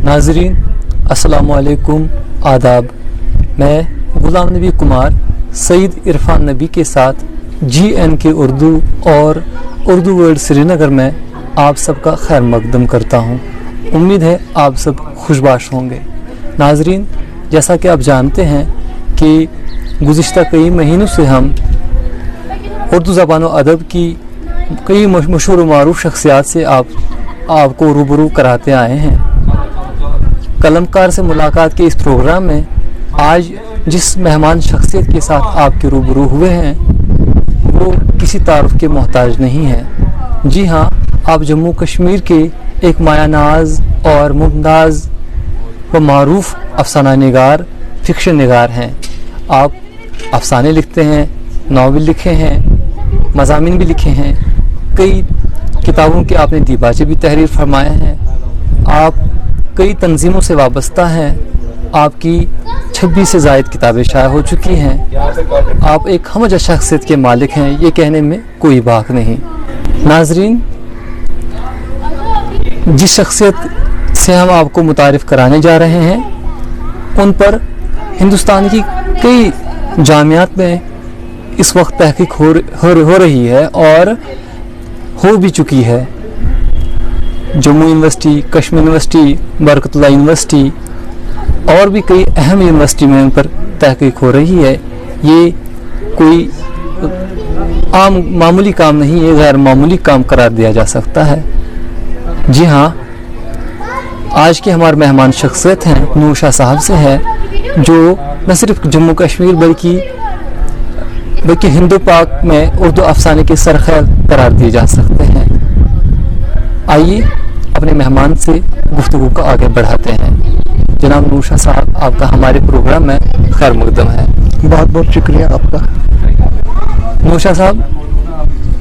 नाजरीन अस्सलामु अलैकुम आदाब। मैं गुलाम नबी कुमार सईद इरफान नबी के साथ GNK उर्दू और उर्दू वर्ल्ड श्रीनगर में आप सबका खैर मकदम करता हूँ। उम्मीद है आप सब खुशबाश होंगे। नाजरीन, जैसा कि आप जानते हैं कि गुज़िश्ता कई महीनों से हम उर्दू ज़बान व अदब की कई मशहूर व मारूफ शख्सियात से आपको रूबरू कराते आए हैं। कलमकार से मुलाकात के इस प्रोग्राम में आज जिस मेहमान शख्सियत के साथ आपके रूबरू हुए हैं वो किसी तारुफ के मोहताज नहीं है। जी हाँ, आप जम्मू कश्मीर के एक मायानाज और मुमताज़ व मारूफ अफसाना निगार, फिक्शन निगार हैं। आप अफसाने लिखते हैं, नावल लिखे हैं, मज़ामीन भी लिखे हैं, कई किताबों के आपने दीबाचे भी तहरीर फरमाए हैं। आप कई तंजीमों से वाबस्ता हैं। आपकी 26 से ज़ायद किताबें शाया हो चुकी हैं। आप एक हमजा शख्सियत के मालिक हैं, ये कहने में कोई बात नहीं। नाजरीन, जिस शख्सियत से हम आपको मुतारिफ़ कराने जा रहे हैं उन पर हिंदुस्तान की कई जामियात में इस वक्त तहकीक हो रही है और हो भी चुकी है। Jammu university, Kashmir university, Barkatullah university और भी कई अहम यूनिवर्सिटी में उन पर तहकीक हो रही है। ये कोई आम मामूली काम नहीं, ये गैर मामूली काम करार दिया जा सकता है। जी हाँ, आज के हमारे मेहमान शख्सियत हैं नूशा साहब से है, जो न सिर्फ जम्मू कश्मीर बल्कि हिंदू पाक में उर्दू अफसाने के सरखैर करार दिए जा सकते हैं। आइए अपने मेहमान से गुफ्तगू को आगे बढ़ाते हैं। जनाब नूशा साहब, आपका हमारे प्रोग्राम में खैर मकदम है। बहुत बहुत शुक्रिया आपका। नूशा साहब,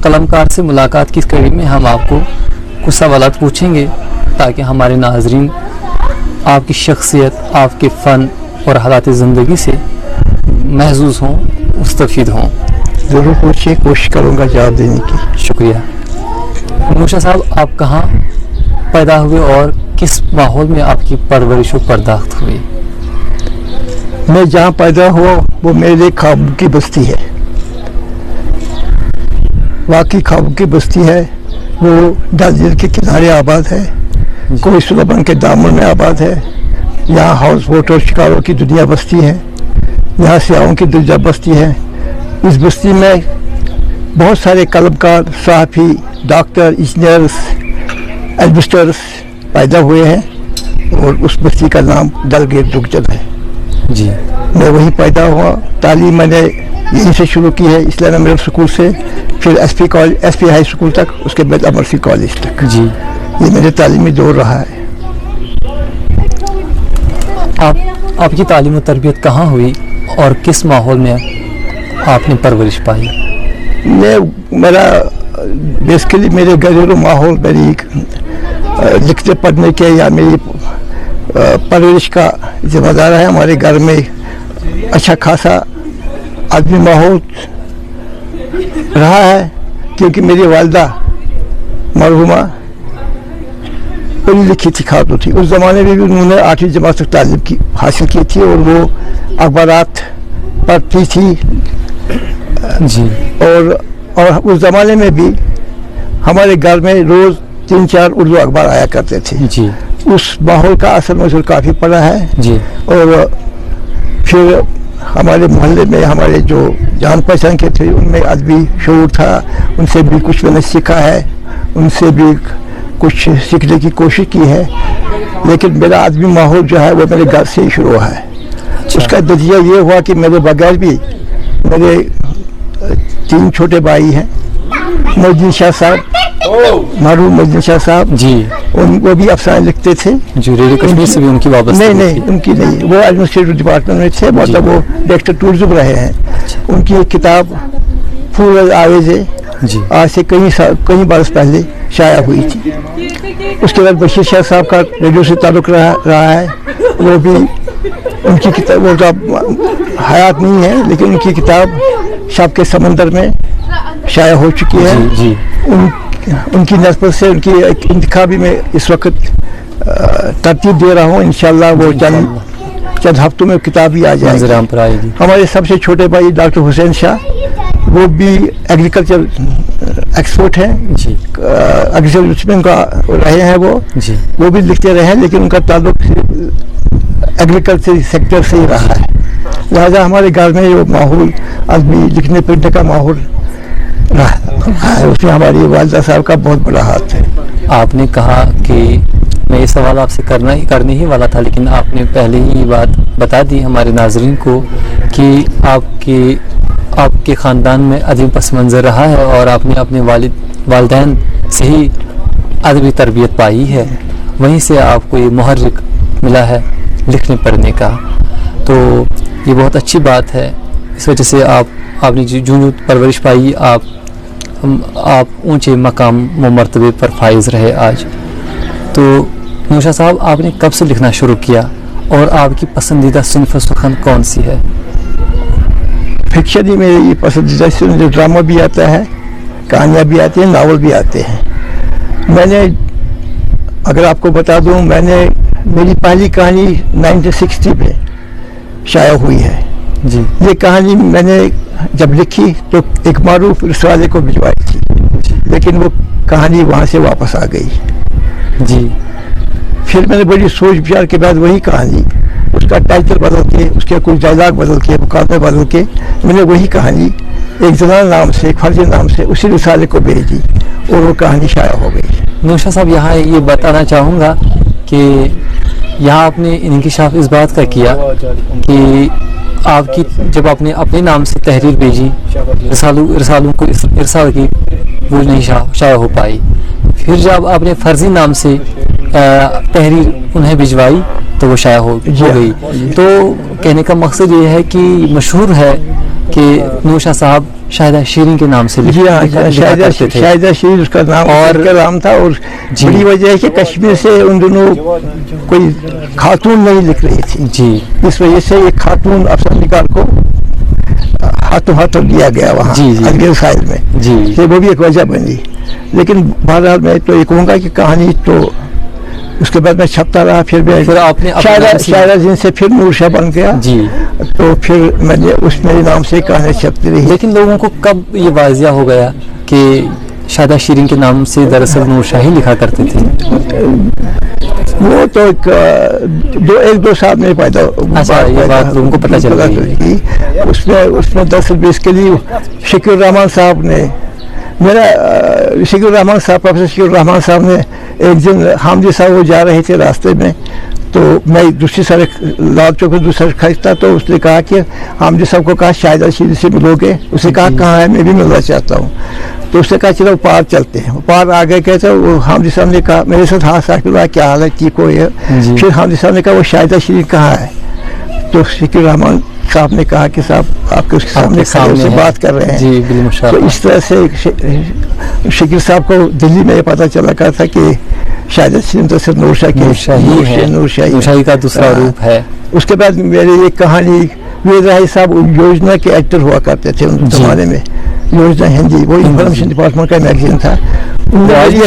कलमकार से मुलाकात की कड़ी में हम आपको कुछ सवालात पूछेंगे ताकि हमारे नाजरीन आपकी शख्सियत, आपके फ़न और हालात ज़िंदगी से महजूज़ हों, मुस्तफ़ीद हों। ज़रूर पूछिए, कोशिश करूँगा जवाब देने की। शुक्रिया। नूशा साहब, आप कहाँ पैदा हुए और किस माहौल में आपकी परवरिश और पर्दाख्त हुई? मैं जहाँ पैदा हुआ वो मेरे ख्वाब की बस्ती है, वाकई ख्वाब की बस्ती है। वो डल झील के किनारे आबाद है, कोई सुलबन के दामन में आबाद है। यहाँ हाउस बोट और शिकारों की दुनिया बस्ती है, यहाँ सियाहों की दिलजा बस्ती है। इस बस्ती में बहुत सारे कलमकार, सहाफ़ी, डॉक्टर, इंजीनियर्स, एडमिनिस्ट्रेटर्स पैदा हुए हैं और उस बस्ती का नाम डलगेट दुगजल है। जी, मैं वहीं पैदा हुआ। तालीम मैंने यहीं से शुरू की है, इस्लामिया मिडिल स्कूल से, फिर SP हाई स्कूल तक, उसके बाद अमरसी कॉलेज तक। जी, ये मेरे तालीमी दौर रहा है। आपकी तालीम और तरबियत कहाँ हुई और किस माहौल में आपने परवरिश पाई? मेरा बेसिकली मेरे घरेलू माहौल, मेरी लिखते पढ़ने के या मेरी परवरिश का जिम्मेदार है। हमारे घर में अच्छा खासा आदमी माहौल रहा है, क्योंकि मेरी वालिदा मरहुमा पढ़ी लिखी थी, खातून थी। उस ज़माने में भी उन्होंने 8वीं जमात तक तालीम हासिल की थी और वो अखबारात पढ़ती थी। जी, और उस ज़माने में भी हमारे घर में रोज़ 3-4 उर्दू अखबार आया करते थे। जी, उस माहौल का असर मुझे काफ़ी पड़ा है। जी, और फिर हमारे मोहल्ले में हमारे जो जान पहचान के थे उनमें अदबी शऊर था, उनसे भी कुछ मैंने सीखा है, उनसे भी कुछ सीखने की कोशिश की है। लेकिन मेरा अदबी माहौल जो है वो मेरे घर से ही शुरू हुआ है। उसका नतीजा ये हुआ कि मेरे बगैर भी मेरे 3 छोटे भाई हैं। मोहद्दीन शाह साहब, मरहूम मोहद्दीन शाह साहब जी, वो भी अफसाने लिखते थे। जो रेडियो कश्मीर से भी उनकी वाबस्ता नहीं, उनकी नहीं, वो एडमिनिस्ट्रेटिव डिपार्टमेंट में थे, मतलब वो डायरेक्टर टूरिज्म रहे हैं। उनकी एक किताब फूल आवेज़े जी, आज से कई बरस पहले शाया हुई थी। उसके बाद बशीर शाह साहब का रेडियो से ताल्लुक़ रहा है। वो भी उनकी किताब, वो तो हयात नहीं है लेकिन उनकी किताब शब के समंदर में शाया हो चुकी है। जी, जी। उनकी नस्बत से उनकी इंतखाबी में इस वक्त तरतीब दे रहा हूँ, इंशाल्लाह वो चंद हफ्तों में किताब भी आ जाएगी, मंजर आम पर आएगी। हमारे सबसे छोटे भाई डॉक्टर हुसैन शाह, वो भी एग्रीकल्चर एक्सपर्ट हैं जी एग्रीकल्चर में का रहे हैं जी वो भी लिखते रहे हैं, लेकिन उनका ताल्लुक एग्रीकल्चर सेक्टर से ही रहा है। लिहाजा हमारे घर में जो माहौल आदमी लिखने पढ़ने का माहौल रहा है, उसमें हमारी वालिदा साहब का बहुत बड़ा हाथ है। आपने कहा कि मैं ये सवाल आपसे करने ही वाला था, लेकिन आपने पहले ही ये बात बता दी हमारे नाजरीन को कि आपके ख़ानदान में अदबी पस मंज़र रहा है और आपने अपने वालिदैन से ही अदबी तरबियत पाई है, वहीं से आपको ये मुहर्रिक मिला है लिखने पढ़ने का। तो ये बहुत अच्छी बात है, इस वजह से आपने जो परवरिश पाई, आप ऊंचे मकाम व मर्तबे पर फाइज रहे आज। तो नौशाद साहब, आपने कब से लिखना शुरू किया और आपकी पसंदीदा सिन्फ़ सुखन कौन सी है? फिक्शन ही मेरी पसंदीदा, जो ड्रामा भी आता है, कहानियाँ भी आती हैं, नावल भी आते हैं। मैंने अगर आपको बता दूं, मेरी पहली कहानी 1960 में शाया हुई है जी। ये कहानी मैंने जब लिखी तो एक मारूफ रसाले को भिजवाई थी, लेकिन वो कहानी वहाँ से वापस आ गई जी। फिर मैंने बड़ी सोच विचार के बाद वही कहानी, उसका टाइटल बदल के, उसके कुछ डायलॉग बदल के, मुकाबले बदल के, मैंने वही कहानी एक जना नाम से, एक फर्जी नाम से उसी रिसाले को भेजी और वो कहानी शाया हो गई। नौशाद साहब, यहाँ ये बताना चाहूँगा कि यहाँ आपने इंकिशाफ इस बात का किया कि आपकी जब आपने अपने नाम से तहरीर भेजी, रसालों को इरसाल की, वो नहीं शाया हो पाई। फिर जब आपने फर्जी नाम से तहरीर उन्हें भिजवाई तो वो शाया हो गई। तो कहने का मकसद ये है कि मशहूर है कि नौशाद साहब शाहिदा शीरीन के नाम से जी हाँ, शाहिदा शीरीन उसका नाम और नाम था। और बड़ी वजह है कि कश्मीर से उन दोनों कोई खातून नहीं लिख रही थी जी, इस वजह से एक खातून अफसर निकाल को हाथों लिया गया वहाँ अजमेर साहिल में जी, तो वो भी एक वजह बनी। लेकिन बहरहाल मैं तो ये कहूँगा कि कहानी तो उसके बाद मैं छपता रहा, फिर आपने शायरा जिनसे फिर नूर शाह बन गया जी, तो फिर मैंने उस मेरे नाम से कहानी छपती रही। लेकिन लोगों को कब ये वाजिया हो गया कि शाहिदा शीरीन के नाम से दरअसल नूर शाह ही लिखा करते थे? वो तो एक दो साल में पैदा, अच्छा, ये बात लोगों को पता चल गई। उसमें दरअसल बेसिकली शकीर रहमान साहब ने प्रोफेसर शकीर रहमान साहब ने एक दिन हामिद साहब वो जा रहे थे रास्ते में, तो मैं दूसरी सड़क लाल चौक में दूसरा खरीदता, तो उसने कहा कि हामिद साहब को कहा शाहिदा शीरीन से मिलोगे? उसने कहा कहाँ है, मैं भी मिलना चाहता हूँ। तो उसने कहा चलो पार चलते हैं। पार आ गए कहते वो हामिद साहब ने कहा मेरे साथ हाथ साथ मिला, क्या हाल है, ठीक हो? फिर हामिद साहब ने कहा वो शाहिदा शीरीन कहाँ है? तो शकीर रहमान साहब ने कहा कि साहब आपके उसके सामने से बात कर रहे हैं जी। तो इस तरह से शकीर साहब को दिल्ली में पता चला था कि शाहिदा शीरीन तो सिर्फ नूर शाही का दूसरा रूप है। उसके बाद मेरी एक कहानी, वेद राही साहब योजना के एक्टर हुआ करते थे उन जमाने में, योजना हिंदी, वो इंफॉर्मेशन डिपार्टमेंट का मैगजीन था। उन्होंने हाजी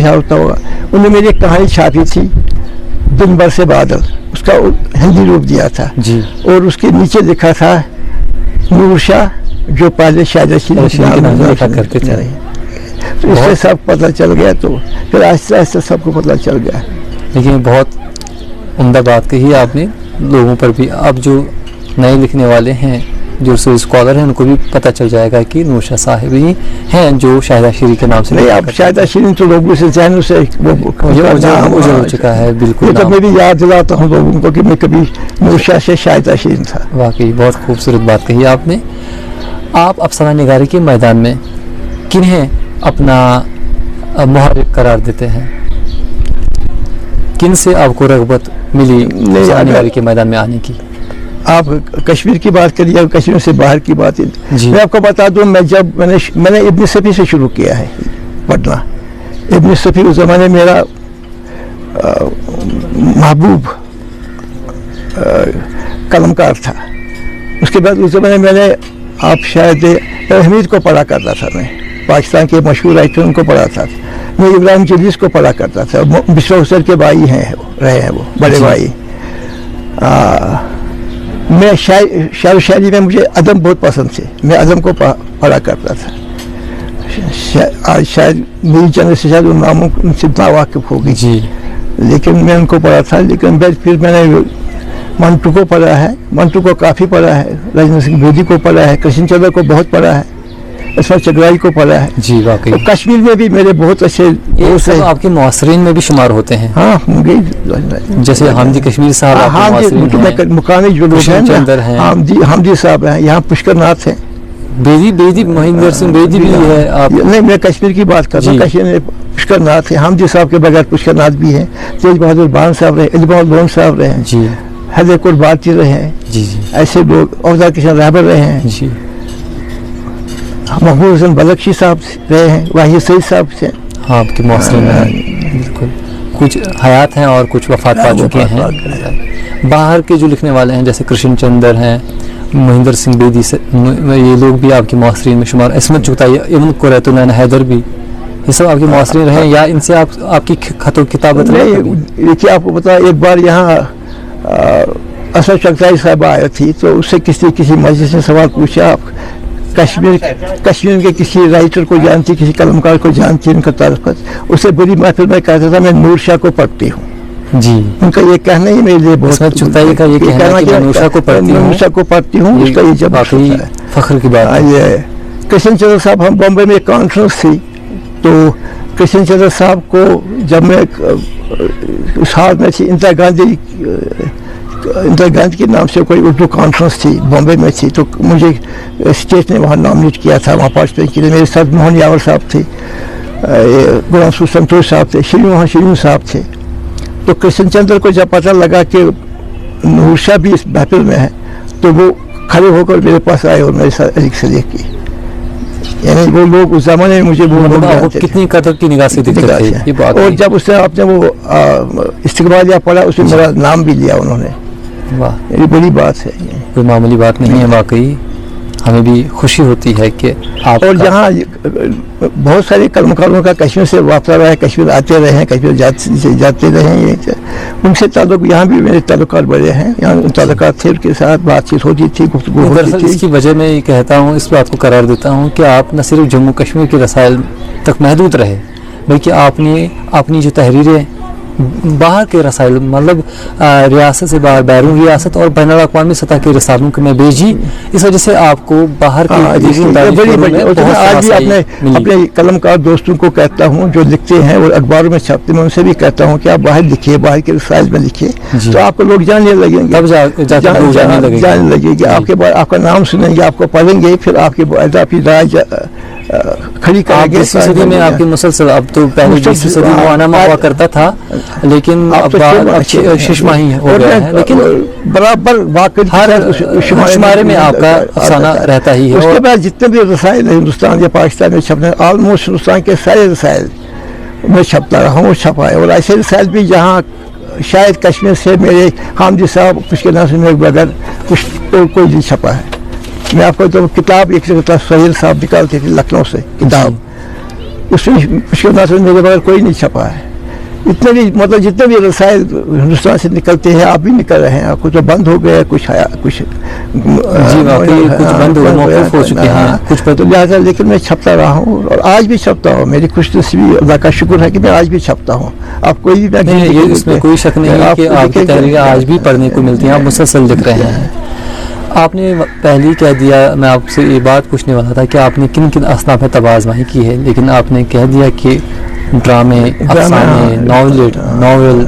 शाह होता होगा, उन्होंने मेरी एक कहानी छापी थी दिन भर से बादल, उसका हिंदी रूप दिया था जी। और उसके नीचे लिखा था नूर शाह जो पहले शाहिदा शीरीन के नाम लिखा करते थे। तो इससे सब पता चल गया, तो फिर आहिस्ते आहिस्ते सबको पता चल गया। लेकिन बहुत उम्दा बात कही आपने, लोगों पर भी अब जो नए लिखने वाले हैं, जो स्कॉलर हैं, उनको भी पता चल जाएगा कि नूर शाह साहिब ही हैं जो शाहिदा शीरीन के नाम से नहीं। अब शाहिदा शीरीन तो लोगों से जहनों से उजड़ हो चुका है बिल्कुल। तो मैं भी याद दिलाता हूँ लोगों को कि मैं कभी नूर शाह से शाहिदा शीरीन था। वाकई बहुत खूबसूरत बात कही आपने। आप अफसाना निगारी के मैदान में किन्हें अपना मुहर्रिक करार देते हैं? किन से आपको रग़बत मिली अफसाना निगारी के मैदान में आने की? आप कश्मीर की बात करिए या कश्मीर से बाहर की बात, मैं आपको बता दूं, मैंने इब्न सफ़ी से शुरू किया है पढ़ना। इब्न सफ़ी उस ज़माने मेरा महबूब कलमकार था। उसके बाद उस ज़माने मैंने आप शायद हमीद को पढ़ा करता था, मैं पाकिस्तान के मशहूर राइटर उनको पढ़ा था। मैं इब्राहिम जलीस को पढ़ा करता था, बिस्वा हुसैन के भाई हैं रहे हैं वो बड़े जी। भाई। मैं शायर शायरी में मुझे अदम बहुत पसंद थे, मैं अदम को पढ़ा करता था। आज शायद मेरी जनरेशन से शायद उन नामों उनसे इतना वाकिफ हो गई जी, लेकिन मैं उनको पढ़ा था। लेकिन फिर मैंने मंटू को पढ़ा है, मंटू को काफ़ी पढ़ा है, राजेंद्र सिंह बेदी को पढ़ा है, कृष्ण चंद्र को बहुत पढ़ा है, इसमें चगराई को पढ़ा है। जी वाकई। तो कश्मीर में भी मेरे बहुत अच्छे ये दोस्त सब हैं। आपके मुआसरीन में भी शुमार होते हैं, हाँ होंगे, जैसे हामिदी कश्मीर साहब आपके मुआसरीन हैं, मुकामी जो लोग कृष्ण चंद्र हैं हैं। हामिदी साहब हैं, यहाँ पुष्कर नाथ हैं। बेदी महेंद्र सिंह बेदी भी है आप? नहीं, मैं कश्मीर की बात कर रहा हूँ। जी। कश्मीर में पुष्कर नाथ है, हामिदी साहब के बगैर पुष्कर नाथ भी हैं। तेज बहादुर बान साहब रहे, इजमाउल लोन साहब रहे हैं, जी हैदर बाती रहे हैं, जी जी ऐसे लोग, अवतार किशन रहबर रहे हैं, जी। महबूब हसन बलक्षी साहब रहे हैं, वाहिद सईद साहब से। हाँ, आपके मुआसरीन में बिल्कुल कुछ हयात हैं और कुछ वफात पा चुके हैं। बाहर के जो लिखने वाले हैं जैसे कृष्ण चंद्र हैं, महेंद्र सिंह बेदी से, ये लोग भी आपके मुआसरीन में शुमार। इसमत चुगताई, इब्न कुरैतुल हैदर भी, ये सब आपके मुआसरीन रहे हैं या इनसे आपकी खतो किताबत रही? देखिए, आपको पता है, एक बार यहाँ असद चगताई साहब आए थी, तो उससे किसी मस्जिद ने सवाल पूछा, आप कश्मीर के किसी राइटर को जानती, किसी कलमकार को जानती, उनका ताल्लुक? उससे बड़ी महफिल में कहता था, मैं नूर शाह को पढ़ती हूँ। जी, उनका ये कहना ही मेरे लिए बहुत चुगताई का ये कहना कि मैं नूर शाह को पढ़ती हूँ, उसका ये जब फख्र की बात है। ये कृष्ण चंद्र साहब, हम बॉम्बे में एक कॉन्फ्रेंस थी, तो कृष्ण चंद्र साहब को जब मैं उस हाल में थी, इंदिरा गांधी के नाम से कोई उर्दू कॉन्फ्रेंस थी, बॉम्बे में थी, तो मुझे स्टेट ने वहाँ नॉमिनेट किया था वहाँ पार्टिसिपेट के लिए। मेरे साथ मोहन यावर साहब थे, गुलाम संतोष साहब थे, श्रीन साहब थे। तो कृष्ण चंद्र को जब पता लगा कि नूर शाह भी इस महफिल में है, तो वो खड़े होकर मेरे पास आए और मेरे साथ अलिक सलीक की। यानी वो लोग उस जमाने में मुझे वो कितनी कदर की निगाह से देखते थे ये बात। और जब उसने आपने वो इस्तिकबालिया पढ़ा, उसमें मेरा नाम भी लिया उन्होंने। वाह, ये बड़ी बात है, कोई मामूली बात नहीं है। वाकई हमें भी खुशी होती है कि आप, और जहाँ बहुत सारे कलमकारों का कश्मीर से वापस रहा है, कश्मीर आते रहे हैं, कश्मीर जाते रहे हैं, उनसे ताल्लुक, यहाँ भी मेरे ताल्लुकात बड़े हैं। यहाँ ताल्लुकात थे, उनके साथ बातचीत होती थी, गुफ्तगू होती थी। इसकी वजह मैं ये कहता हूँ, इस बात को करार देता हूँ कि आप न सिर्फ जम्मू कश्मीर के रसायल तक महदूद रहे, बल्कि आपने अपनी जो तहरीरें बाहर के रसायल, मतलब रियासत से बाहर, बैरून रियासत और बैनुल अक़वामी सतह के रसालों में भेजी। इस वजह से आपको बाहर के आज भी अपने कलमकार दोस्तों को कहता हूँ जो लिखते हैं और अखबारों में छपते, मैं उनसे भी कहता हूँ कि आप बाहर लिखिए, बाहर के रसायल में लिखिए, तो आपको लोग जानने लगेंगे, जानने लगेंगे, आपके बाद आपका नाम सुनेंगे, आपको पढ़ेंगे, फिर आपकी राय खड़ी करेंगे। 20वीं सदी में आपकी मुसलसल, अब तो पहले 20वीं सदी में आना हुआ करता था, लेकिन अब शिशमाही हो गया है, लेकिन बराबर हर शुमारे में आपका अफसाना रहता ही है। उसके बाद जितने भी रसायल हिंदुस्तान या पाकिस्तान में छपने, ऑलमोस्ट हिंदुस्तान के सारे रसायल में छपता रहा हूँ, छपा है। और ऐसे रसायल भी जहाँ शायद कश्मीर से मेरे हामिदी साहब उसके नाम से मेरे बगैर कुछ कोई नहीं छपा है। मैं आपको तो किताब एक से सहेल साहब निकालते थे लखनऊ से किताब, उसमें उसके नाम से मेरे बगैर कोई नहीं छपा है। इतने भी, मतलब जितने भी रसायल हिंदुस्तान से निकलते हैं, आप भी निकल रहे हैं, कुछ तो बंद हो गए, कुछ जी वाकई कुछ बंद मौकूफ हो चुके हैं, कुछ तो लिहाजा, लेकिन मैं छपता रहा हूँ और आज भी छपता हूँ। मेरी खुशनसीबी, अल्लाह का शुक्र है कि मैं आज भी छपता हूँ। आप कोई भी, इसमें कोई शक नहीं है कि आपकी तहरीरें आज भी पढ़ने को मिलती हैं, आप मुसलसल लिख रहे हैं। आपने पहले ही कह दिया, मैं आपसे ये बात पूछने वाला था कि आपने किन किन असनाफ में तबाज़माही की है, लेकिन आपने कह दिया कि ड्रामे, अफसाने, नॉवल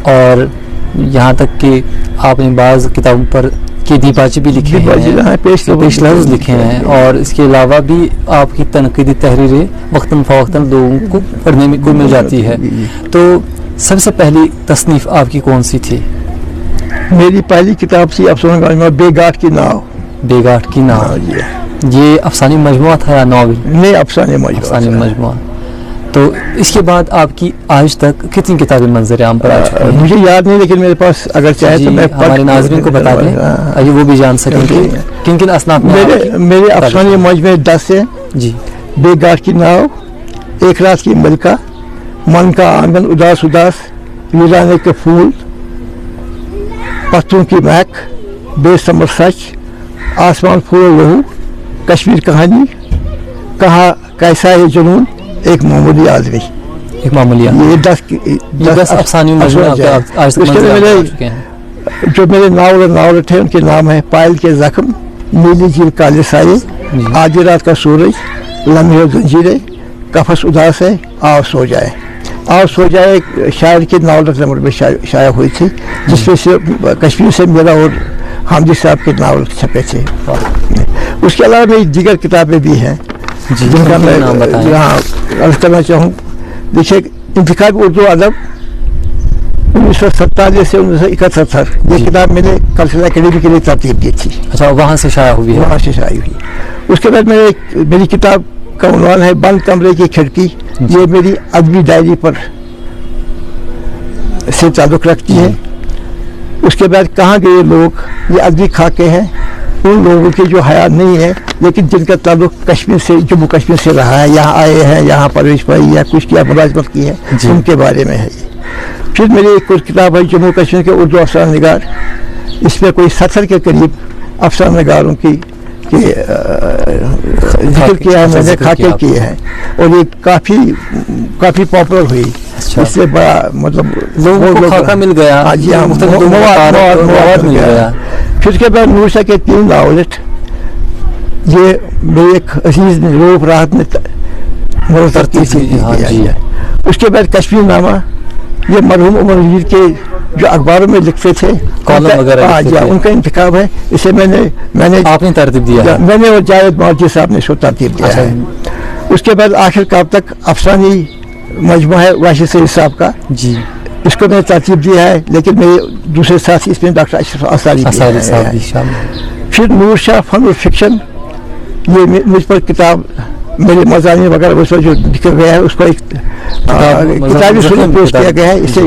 और यहाँ तक कि आपने बाज़ किताबों पर के दीपाचे भी लिखे हैं, पेश लफ्ज़ लिखे हैं, और इसके अलावा भी आपकी तनकीदी तहरीरें वक्तन फ़वक्तन लोगों को पढ़ने में को मिल जाती है। तो सबसे पहली तसनीफ़ आपकी कौन सी थी? मेरी पहली किताब थी अफसाना में बेगाट की नाव। बेगाट की नाव, ये अफसानी मजमुआ था या नॉवल? नहीं, अफसानी मजमुआ। तो इसके बाद आपकी आज तक कितनी किताबें मंजर आम पर आ चुकी हैं? मुझे याद नहीं, लेकिन मेरे पास अगर चाहे तो मैं हमारे नाज़रीन को बता दें, आइए वो भी जान सकेंगे किन किन असनाफ में मेरे अफसानी मजमुए 10 है जी। बेगाट की नाव, एक रात की मलका, मन का आंगन उदास उदास, वीराने के फूल, पत्तों की महक, बेसमर सच, आसमान फूल लहू, कश्मीर कहानी, कहा कैसा है जुनून, एक मामूली आदमी। एक मामूली आदमी। ये 10 अफसानी मजमूए आपके आज तक मंज़िल आ चुके हैं। जो मेरे नावल थे उनके नाम है पायल के जख्म, नीली झील काले साये, आधी रात का सूरज, लम्हे जंजीरें, कफस उदास है, आओ सो जाए। आओ सो जाए शायर के नावल नंबर में शाया हुई थी, जिसमें से कश्मीर से मेरा और हामिद साहब के नावल छपे थे। उसके अलावा मेरी दीगर किताबें भी हैं जिनका मैं यहाँ अर्ज करना चाहूँ। देखिए, इंतखाब उर्दू अदब 1947 से 1971, ये किताब मैंने कल्चरल एकेडमी के लिए तरतीब दी थी। अच्छा, वहाँ से शाया हुई है? वहाँ से शाया हुई। उसके बाद मेरी किताब का उन्वान है बंद कमरे की खिड़की। ये मेरी अदबी डायरी पर से ताल्लुक़ रखती है। उसके बाद कहाँ गए लोग, ये अदबी खाके हैं उन लोगों की जो हयात नहीं है लेकिन जिनका ताल्लुक़ कश्मीर से, जम्मू कश्मीर से रहा है, यहाँ आए हैं, यहाँ परवरिश पाई या कुछ किया, मुलाजमत की है, उनके बारे में है ये। फिर मेरी एक और किताब है जम्मू कश्मीर के उर्दू अफसाना निगार। इसमें कोई 70 के करीब अफसाना निगारों की जिक्र किया है मैंने, खाके किए हैं, और ये काफ़ी पॉपुलर हुई। इससे बड़ा मतलब लोगों को खाका मिल गया। हाँ जी, हाँ, मवाद मिल गया। फिर उसके बाद नूरशा के 3 नावलेट, ये मेरे एक अजीज ने रूप राहत ने तरतीब थी। उसके बाद कश्मीर नामा, ये मरहूम उमर वजीर के जो अखबारों में लिखते थे, कॉलम वगैरह, उनका इंतखाब है। इसे मैंने आपने तरतीब दिया? मैंने और जावेद मार्जी साहब ने इसको तरतीब दिया है। उसके बाद आखिरकार तक अफसानी मजमू है वाशिद सईद साहब का जी, इसको मैंने तरतीब दिया है, लेकिन मेरे दूसरे साथी इसमें डॉक्टर अशरफ अंसारी साहब भी शामिल। फिर नूर शाह फन और फिक्शन, ये मुझ पर किताब मेरे मज़ानी वगैरह उस पर जो लिखा गया है उसको एक किताबी सूरत पेश किया गया है। इसे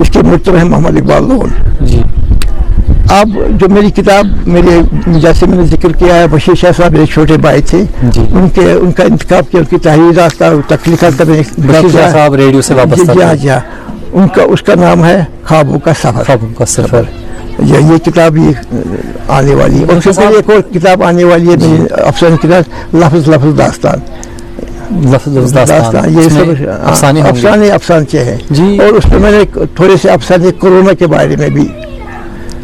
इसके मुर्तब है मोहम्मद इकबाल लोन जी। अब जो मेरी किताब, मेरे जैसे मैंने जिक्र किया है, बशीर शाह साहब मेरे छोटे भाई थे, उनका इंतखाब किया, उनकी तहरीरात का तख्लीक़ात का बशीर शाह साहब रेडियो से वापस जी, उसका नाम है ख्वाबों का सफर। ये किताब भी आने वाली है। उससे पहले एक और किताब आने वाली है मेरी अफसानी किताब, लफ्ज़ दास्तान। ये सब अफसाने हैं और उसमें मैंने थोड़े से अफसाने कोरोना के बारे में भी,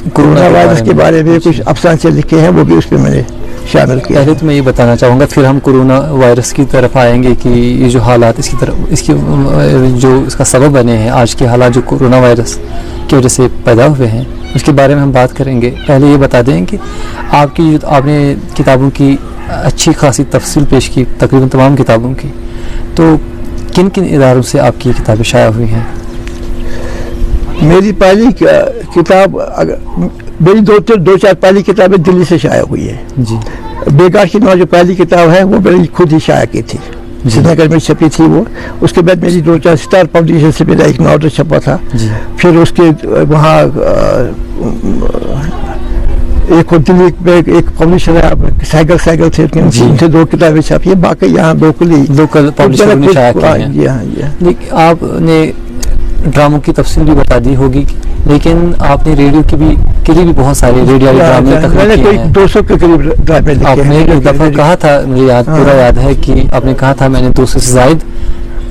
कोरोना वायरस के बारे में कुछ अफसाने लिखे हैं, वो भी उसमें मैंने शामिल किया। पहले तो मैं ये बताना चाहूँगा, फिर हम कोरोना वायरस की तरफ आएंगे कि ये जो हालात इसकी जो इसका सबब बने हैं, आज के हालात जो कोरोना वायरस की वजह से पैदा हुए हैं, उसके बारे में हम बात करेंगे। पहले ये बता दें कि आपने किताबों की अच्छी खासी तफसील पेश की, तकरीबन तमाम किताबों की, तो किन किन इदारों से आपकी किताबें शाया हुई हैं? मेरी पहली किताब, मेरी दो चार पहली किताबें दिल्ली से शाया हुई है जी। बेगार की नौ जो पहली किताब है वो मेरी खुद ही शाया की थी, श्रीनगर में छपी थी वो। उसके बाद मेरी 2-4 स्टार पब्लिशर से मेरा एक नॉवल छपा था। फिर उसके वहाँ एक दिल्ली में एक पब्लिशर है, साइकिल थे, उनसे 2 किताबें छपी है, बाकी यहाँ लोकल पब्लिशर ने शाया की हैं। आपने ड्रामों की तफसील भी बता दी होगी, लेकिन आपने रेडियो के लिए भी बहुत सारे रेडियो ड्रामे मैंने कोई 200 के करीब ड्रामे लिखे हैं। आपने एक दफ़ा कहा था, मुझे पूरा याद है कि आपने कहा था मैंने 200 से ज़ायद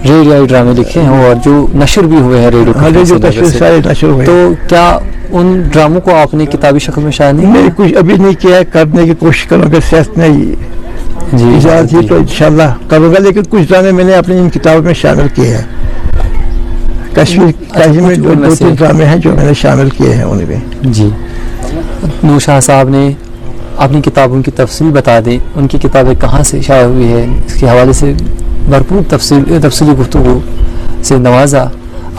रेडियो ड्रामे लिखे हैं और जो नशर भी हुए हैं रेडियो पे। तो क्या उन ड्रामों को आपने किताबी शक्ल में शाया नहीं? नहीं, कुछ अभी नहीं किया है, करने की कोशिश करूँगा, सेहत नहीं इजाज़त ही तो इंशाल्लाह करूँगा, लेकिन कुछ ड्रामे मैंने अपनी इन किताबों में शामिल किए हैं। कश्मीर में 2-3 ड्रामे हैं जो मैंने शामिल किए हैं उनमें जी। नूर शाह साहब ने अपनी किताबों की तफसील बता दी, उनकी किताबें कहाँ से शाया हुई है, इसके हवाले से भरपूर तफसीली गुफ्तगू से नवाजा।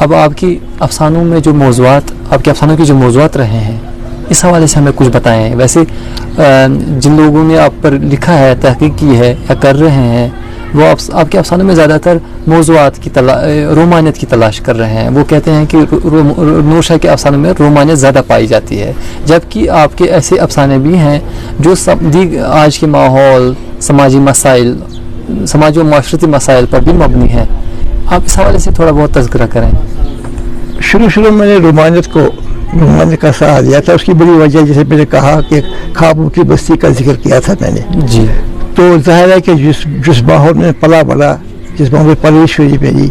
अब आपकी अफसानों में जो मौज़ूआत, आपके अफसानों की जो मौज़ूआत रहे हैं, इस हवाले से हमें कुछ बताएं। वैसे जिन लोगों ने आप पर लिखा है, तहकीक की है या कर रहे हैं, वो आपके अफसानों में ज़्यादातर मौज़ूआत की रोमानियत की तलाश कर रहे हैं। वो कहते हैं कि नूर शाह के अफसानों में रोमानियत ज़्यादा पाई जाती है, जबकि आपके ऐसे अफसाने भी हैं जो आज के माहौल, समाजी मसाइल, समाजी व माशरती मसाइल पर भी मबनी हैं। آپ اس حوالے سے تھوڑا بہت تذکرہ کریں. شروع میں نے رومانیت کا سہارا دیا تھا. اس کی بڑی وجہ جیسے میں نے کہا کہ خوابوں کی بستی کا ذکر کیا تھا میں نے. جی. تو ظاہر ہے کہ جس ماحول میں پلا بڑا، جس ماحول میں پرورش ہوئی میری،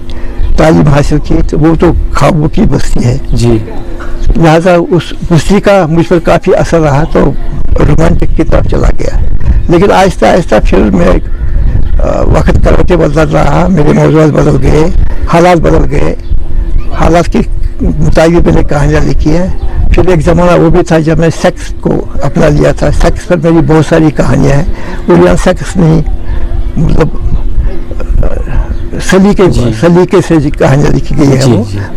تعلیم حاصل کی، تو وہ تو خوابوں کی بستی ہے. جی. لہٰذا اس بستی کا مجھ پر کافی اثر رہا تو رومانٹک کی طرف چلا گیا. لیکن آہستہ آہستہ پھر میں وقت کروٹیں بدل رہا، میرے موضوعات بدل گئے، حالات بدل گئے. حالات کے مطابق میں نے کہانیاں لکھی ہیں. پھر ایک زمانہ وہ بھی تھا جب میں سیکس کو اپنا لیا تھا. سیکس پر میری بہت ساری کہانیاں ہیں. وہ یہاں سیکس نہیں، مطلب سلیقے سے کہانیاں لکھی گئی ہیں.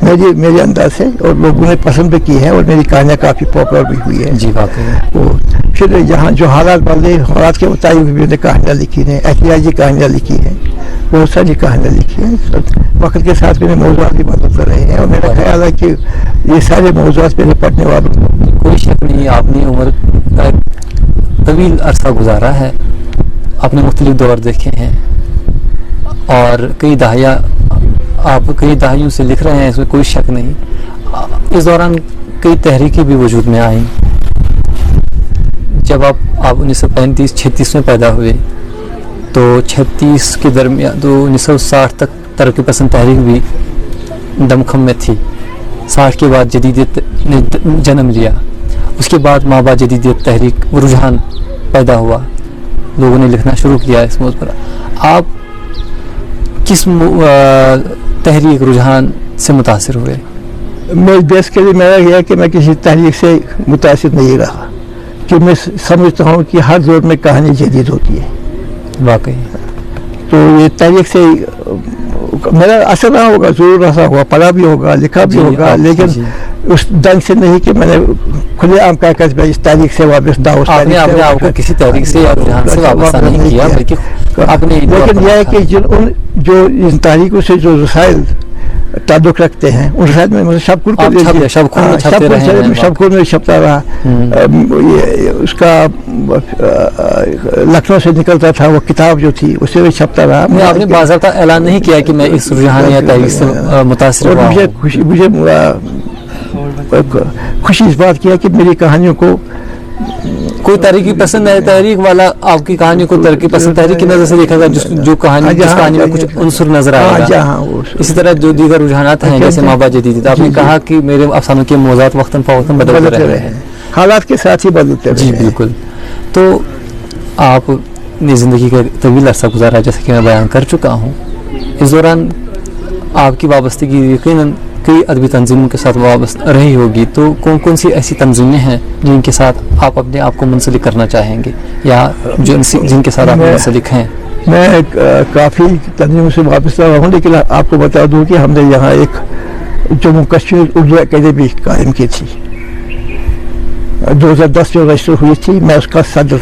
وہ میرے انداز سے، اور لوگوں نے پسند بھی کی ہے، اور میری کہانیاں کافی پاپولر بھی ہوئی ہے. جی واقعی. وہ پھر یہاں جو حالات بدلے، حالات کے مطابق بھی میں نے کہانیاں لکھی ہیں، احتجاجی کہانیاں لکھی ہیں، بہت ساری کہانیاں لکھی ہیں. وقت کے ساتھ میرے موضوعات بھی بدلتے رہے ہیں، اور میرا خیال ہے کہ یہ سارے موضوعات میرے پڑھنے والوں. کوئی شک نہیں، آپ نے عمر کا طویل عرصہ گزارا ہے، آپ نے مختلف دور دیکھے ہیں، اور کئی دہائیوں سے لکھ رہے ہیں، اس میں کوئی شک نہیں. اس دوران کئی تحریکیں بھی وجود میں آئیں. جب آپ 1935-36 میں پیدا ہوئے تو 36 کے درمیان تو 1960 تک ترقی پسند تحریک بھی دمخم میں تھی. 60 کے بعد جدیدیت نے جنم لیا. اس کے بعد مابعد جدیدیت تحریک و رجحان پیدا ہوا، لوگوں نے لکھنا شروع کیا اس موضوع پر. آپ کس تحریک رجحان سے متاثر ہوئے؟ میں بیس کے لیے میرا یہ ہے کہ میں کسی تحریک سے متاثر نہیں رہا، کہ میں سمجھتا ہوں کہ ہر دور میں کہانی جدید ہوتی ہے. واقعی. تو یہ تحریک سے میرا اثر رہا ہوگا، ضرور رہا ہوگا، پڑھا بھی ہوگا، لکھا بھی ہوگا، لیکن اس ڈنگ سے نہیں کہ میں نے کھلے عام کہہ کر اس تاریخ سے وابستہ ہوں. آپ نے آپ کو کسی تحریک سے یا رجحان سے وابستہ نہیں کیا، بلکہ آپ نے. لیکن یہ ہے کہ جو ان تاریخوں سے جو رسائل تعلق رکھتے ہیں، ان رسائل میں شبکور میں چھپتا رہا. اس کا لکھنؤ سے نکلتا تھا وہ کتاب جو تھی، اس سے بھی چھپتا رہا. آپ نے باضابطہ اعلان نہیں کیا کہ میں اس رجحان یا تحریک سے متاثر ہوا. مجھے خوشی اس بات کی ہے کہ میری کہانیوں کو کوئی تحریکی پسند ہے، تحریک والا آپ کی کہانی کو ترقی پسند تحریک کی نظر سے دیکھا گا، جو کہانی جس کہانی میں کچھ عنصر نظر آئے گا. اسی طرح جو دیگر رجحانات ہیں جیسے مابعد جدیدیت، آپ نے کہا کہ میرے افسانوں کے موضوعات وقتاً فوقتاً بدلتے رہے ہیں، حالات کے ساتھ ہی بدلتے رہے. جی بالکل. تو آپ نے زندگی کا طویل عرصہ گزارا جیسا کہ میں بیان کر چکا ہوں. اس دوران آپ کی وابستگی یقیناً کئی ادبی تنظیموں کے ساتھ وابستہ رہی ہوگی. تو کون سی ایسی تنظیمیں ہیں جن کے ساتھ آپ اپنے آپ کو منسلک کرنا چاہیں گے، یا جن کے ساتھ آپ منسلک ہیں؟ میں کافی تنظیموں سے وابستہ رہا ہوں، لیکن آپ کو بتا دوں کہ ہم نے یہاں ایک جموں کشمیر اردو اکیڈمی قائم کی تھی. 2010 میں رجسٹر ہوئی تھی. میں اس کا صدر.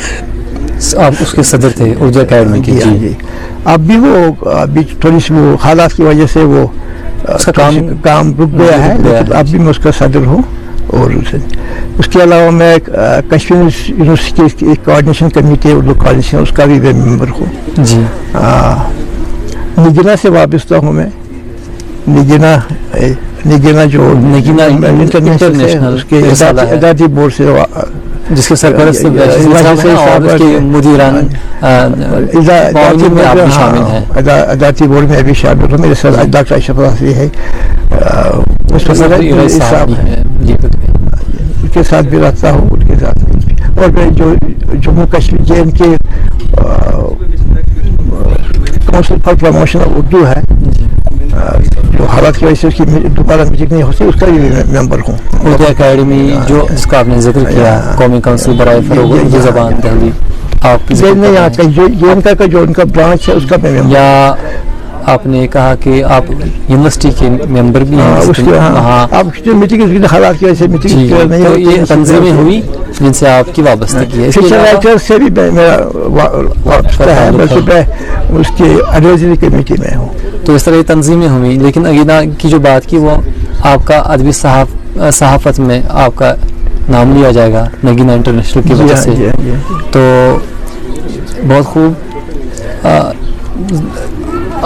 آپ اس کے صدر تھے اردو اکیڈمی کے؟ جی. اب بھی ابھی تھوڑی سی وہ حالات کی وجہ سے وہ کام رک گیا ہے، لیکن اب بھی میں اس کا صدر ہوں. اور اس کے علاوہ میں کشمیر یونیورسٹی کی ایک کوآرڈینیشن کمیٹی اردو کوآرڈینیشن، اس کا بھی میں ممبر ہوں. جی. نگینا سے وابستہ ہوں میں. نگینا جو انٹرنیشنل اس کے ادارتی بورڈ سے، جس کے سرپرست مدیران ادارتی بورڈ میں ابھی شامل ہوں. میرے ساتھ ڈاکٹر اشرف رافی ہے، ان کے ساتھ بھی رہتا ہوں. ان کے ساتھ، اور میں جو جموں کشمیر جے این کے council for promotion of Urdu ہے، جو حالات کی وجہ سے اس کی دوبارہ میٹنگ نہیں ہوتی، اس کا بھی ممبر ہوں. اردو اکیڈمی جو جس کا آپ نے ذکر کیا، قومی کونسل برائے فروغ اردو زبان دہلی، آپ نہیں آتا یہ ان کا جو ان کا برانچ ہے اس کا میں ممبر. یا آپ نے کہا کہ آپ یونیورسٹی کے ممبر بھی ہیں. آپ جو میٹنگ حالات کی وجہ سے میٹنگ نہیں ہوتی، یہ تنظیمیں ہوئی جن سے آپ کی وابستگی ہے. فیچر رائٹر سے بھی میرا وابستہ ہے، بلکہ میں اس کی ایڈوائزری کمیٹی میں ہوں. تو اس طرح یہ تنظیمیں ہوئی. لیکن اگینا کی جو بات کی، وہ آپ کا ادبی صحافت میں آپ کا نام لیا جائے گا نگینا انٹرنیشنل کی وجہ سے. تو بہت خوب.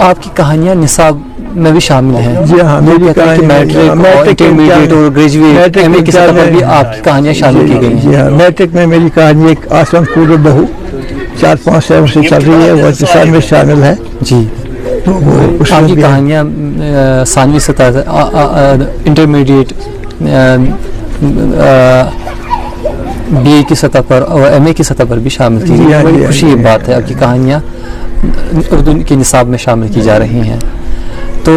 آپ کی کہانیاں نصاب में भी शामिल हैं। जी हाँ, मेरी कहानी मैट्रिक और इंटरमीडिएट और ग्रेजुएट एमए की सतह पर भी आपकी कहानियाँ शामिल की गई जी हैं। हाँ, मैट्रिक में मेरी कहानी एक आसमान कूदो बहू 4-5 साल से चल रही है, वो किसान में शामिल है। जी, तो वो उसमें आपकी भी कहानियाँ सानवी सतह इंटरमीडिएट बीए की सतह पर और एमए की सतह पर भी शामिल की जी गई हाँ, हैं। बड़ी जी हाँ, खुशी जी की हाँ। बात है आपकी कहानियाँ उर्दू के निसाब में शामिल की जा रही हैं। तो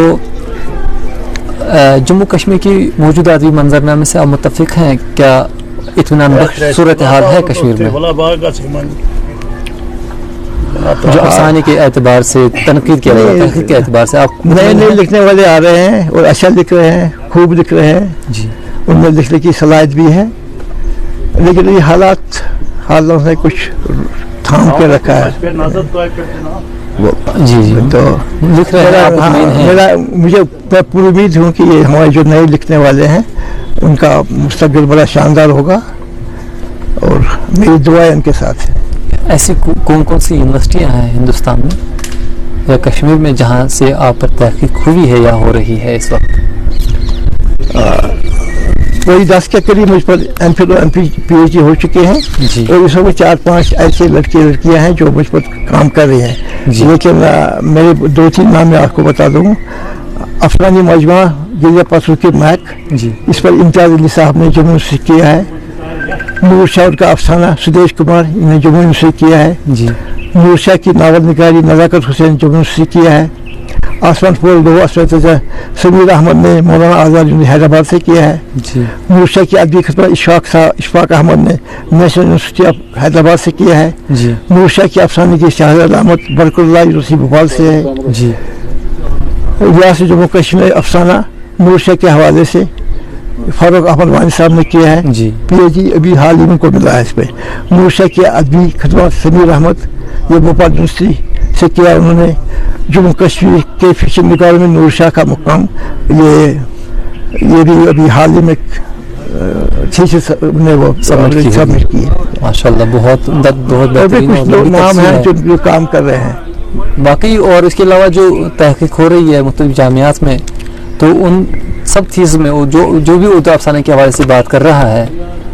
जम्मू कश्मीर की मौजूदा अदबी मंजरनामे से आप मुत्तफिक हैं? क्या इत्मीनान बख्श सूरत हाल है कश्मीर में? जो अफसाने के एतबार से, तनकीद के तहकीक के एतबार से आप नए नए लिखने वाले आ रहे हैं और अच्छा लिख रहे हैं, खूब लिख रहे हैं, जी, उनमें लिखने की सलाहियत भी है, लेकिन ये हालों ने कुछ थाम के रखा है। जी जी, तो लिख रहे हैं, आप मुतमईन हैं? मैं पूरी उम्मीद हूँ कि ये हमारे जो नए लिखने वाले हैं उनका मुस्तकबिल बड़ा शानदार होगा और मेरी दुआएं उनके साथ है। ऐसी कौन कौन सी यूनिवर्सिटियाँ हैं हिंदुस्तान में या कश्मीर में जहाँ से आप पर तहकीक हुई है या हो रही है इस वक्त? वही 10 के करीब मुझ पर एमफिल और PhD हो चुके हैं जी और इस वक्त 4-5 ऐसे लड़के लड़कियां हैं जो मुझ पर काम कर रही हैं। जी। लेकिन मेरे 2-3 नाम मैं आपको बता दूँ। अफगानी मजमा गिरिया पसू के मैक, जी इस पर इम्तियाज अली साहब ने जम्मू से किया है। नूर शाह का अफसाना सुदेश कुमार इन्हें जम्मू से किया है। जी नूर शाह की नावल निगारी नज़ाकत हुसैन जम्मू से किया है। आसमान फूल दो असरत समीर अहमद ने मौलाना आज़ाद हैदराबाद से किया है। जी नूर शाह की अदबी खिदमत इशफाक अहमद ने नेशनल यूनिवर्सिटी ऑफ हैदराबाद से किया है। जी नूर शाह की अफसाने की शहादत अलामत बरकुल्लाह यूनिवर्सिटी भोपाल से है। जी रियासत जम्मू कश्मीर अफसाना नूर शाह के हवाले से फारूक अहमद वानी साहब ने किया है। जी PhD अभी हाल ही में को मिला है इस पर। नूर शाह की अदबी खिदमत समीर अहमद ये भोपाल यूनिवर्सिटी से किया उन्होंने। जम्मू कश्मीर के फिक्शन निकाल में नूर शाह का मुकाम ये भी अभी हाल ही में ने वो सबमिट की है। माशाल्लाह, बहुत और भी बेहतरीन कुछ और लोग लंबी नाम तफसील हैं है। जो काम कर रहे हैं। बाकी और इसके अलावा जो तहकीक हो रही है मुख्तलिफ जामियात में, तो उन सब चीज़ में वो जो भी उर्दू अफसाने के हवाले से बात कर रहा है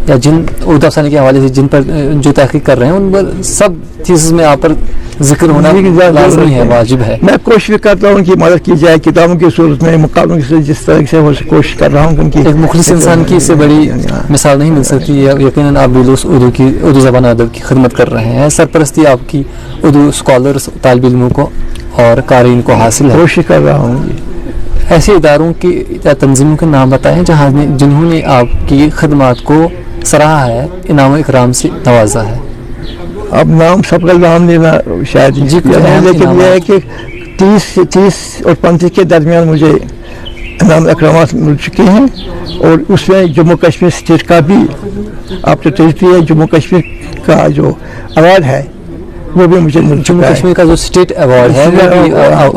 या जिन उर्दू अफसाने के हवाले से जिन पर जो तहकीक कर रहे हैं उन पर सब चीज़ में आप पर जिक्र होना लाज़मी है, वाजिब है। मैं कोशिश करता हूँ कि मदद की जाए किताबों की सूरत में, मुकाबलों की सूरत, जिस तरह से हो कोशिश कर रहा हूँ उनकी। एक मुखलिस इंसान की इससे बड़ी मिसाल नहीं मिल सकती। यकीनन आप बिलुस उर्दू ज़बान अदब की खिदमत कर रहे हैं। सरपरस्ती आपकी उर्दू स्कॉलर्स तालिब इल्मों को और क़ारीन को हासिल है। कोशिश कर रहा हूँ। ऐसे इदारों की या तंजीमों के नाम बताएं जिन्होंने आपकी खिदमत को सराहा है, इनाम इकराम से नवाजा है। अब नाम सबका नाम लेना शायद जी, कुछ है, अहम लेकिन यह है कि 30 और 35 के दरमियान मुझे इनाम इकरामात मिल चुके हैं और उसमें जम्मू कश्मीर स्टेट का भी आप तो टेरिटरी है, जम्मू कश्मीर का जो अवार्ड है वो भी मुझे मिल जम्मू चुका है। कश्मीर का जो स्टेट अवार्ड है वो भी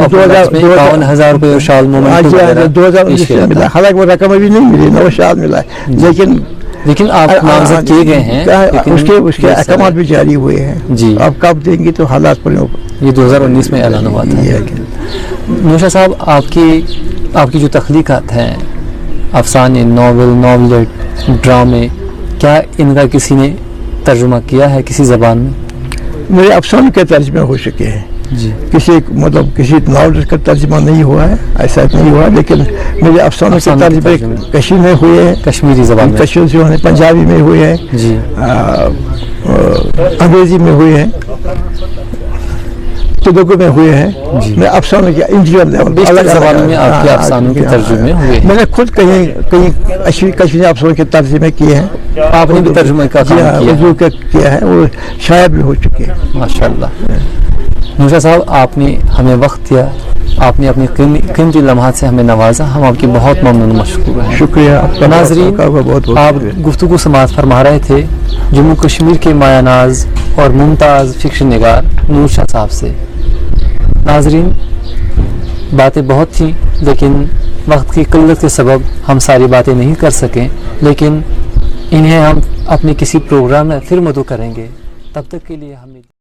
52,000 रुपये और शाल मोमेंट 2019 में मिला। हालांकि वो रकम अभी नहीं मिली, नौशाद मिला है, लेकिन आप नामजद किए गए हैं। उसके अहकाम भी जारी हुए हैं जी। अब कब देंगे तो हालात पर ये 2019 में ऐलान हुआ था। नौशाद साहब, आपकी जो तख्लीकात हैं, अफसाने, नॉवल, ड्रामे, क्या इनका किसी ने तर्जुमा किया है किसी ज़बान में? मेरे अफसानों के तर्जमे हो चुके हैं जी। किसी नावल का तर्जमा नहीं हुआ है, ऐसा नहीं हुआ, लेकिन मेरे अफसानों के तर्जमे कश्मीर में हुए हैं, कश्मीरी ज़बान में, कश्मीर जो है पंजाबी में हुए हैं जी, अंग्रेजी में हुए हैं, तेलुगु में हुए हैं। मैं अफसानों के इंडियन लेवल अलग ज़बानों में आपके अफसानों के तर्जुमे हुए हैं। मैंने खुद कहीं कश्मीरी अफसानों के तर्जमे किए हैं। आपने भी तर्जुमे का काम किया उर्दू का किया है और शायद भी हो चुके हैं। माशाल्लाह। नौशाद साहब, आपने हमें वक्त दिया, आपने अपने कीमती लम्हात से हमें नवाजा, हम आपके बहुत ममनून मशकूर हैं। शुक्रिया आपका। नाज़रीन, आप गुफ्तगू समाअत फरमा रहे थे जम्मू कश्मीर के मायानाज और मुमताज़ फिक्शन निगार नूरशाह साहब से। नाज़रीन, बातें बहुत थी, लेकिन वक्त की किल्लत के सबब हम सारी बातें नहीं कर सकें, लेकिन इन्हें हम अपने किसी प्रोग्राम में फिर मदऊ करेंगे। तब तक के लिए हमें